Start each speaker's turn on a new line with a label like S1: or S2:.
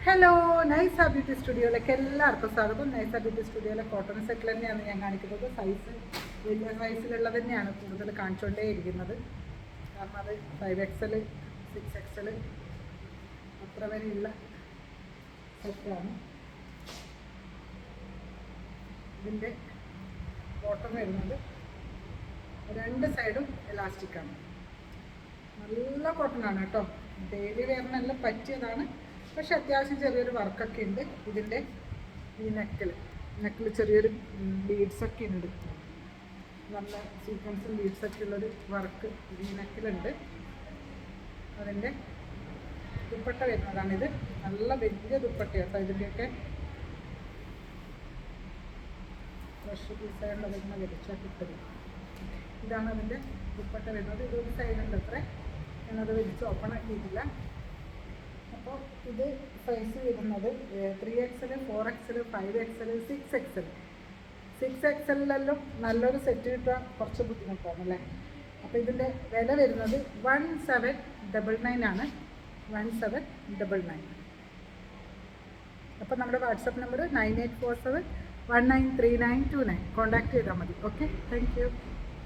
S1: Hello, നൈസ beauty സ്റ്റുഡിയോയിലേക്ക് എല്ലാവർക്കും സ്വാഗതം. നൈസ beauty സ്റ്റുഡിയോയിലെ cotton set തന്നെയാണ് ഞാൻ കാണിക്കുന്നത്. സൈസ് വലിയ സൈസിലുള്ളത് തന്നെയാണ് കൂടുതൽ കാണിച്ചുകൊണ്ടേ ഇരിക്കുന്നത്. കാരണം അത് 5XL 6XL അത്ര വരെയുള്ള സെറ്റാണ്. ഇതിൻ്റെ ബോട്ടം വരുന്നത് രണ്ട് സൈഡും എലാസ്റ്റിക്കാണ്. നല്ല കോട്ടനാണ് കേട്ടോ. ഡെയിലി വെയറിനെല്ലാം പറ്റിയതാണ്. പക്ഷെ അത്യാവശ്യം ചെറിയൊരു വർക്കൊക്കെ ഉണ്ട്. ഇതിൻ്റെ ഈ നെക്കിൽ ചെറിയൊരു ബീഡ്സൊക്കെ ഉണ്ട്. നല്ല സീക്വൻസും ബീഡ്സൊക്കെ ഉള്ളൊരു വർക്ക് ഈ നെക്കിലുണ്ട്. അതിൻ്റെ ദുപ്പട്ട വരുന്നതാണിത്. നല്ല വലിയ ദുപ്പട്ട കേട്ടോ. ഇതിൻ്റെയൊക്കെ ഫ്രഷ് പീസായുള്ള വരുന്ന വലിച്ചാൽ കിട്ടുന്നത്. ഇതാണ് അതിൻ്റെ ദുപ്പട്ട വരുന്നത്. ഇതൊരു സൈഡുണ്ട് അത്ര. ഞാനത് വലിച്ച് ഓപ്പൺ ആക്കിയിട്ടില്ല. അപ്പോൾ ഇത് സൈസ് വരുന്നത് 3XL 4XL 5XL 6XL 6XLെല്ലാം നല്ലൊരു സെറ്റ് കിട്ടാൻ കുറച്ച് ബുദ്ധിമുട്ടാണ് അല്ലേ. അപ്പോൾ ഇതിൻ്റെ വില വരുന്നത് 1799 ആണ്. 1799. അപ്പോൾ നമ്മുടെ വാട്സപ്പ് നമ്പർ 9847193929. കോൺടാക്ട് ചെയ്താൽ മതി. Okay, thank you.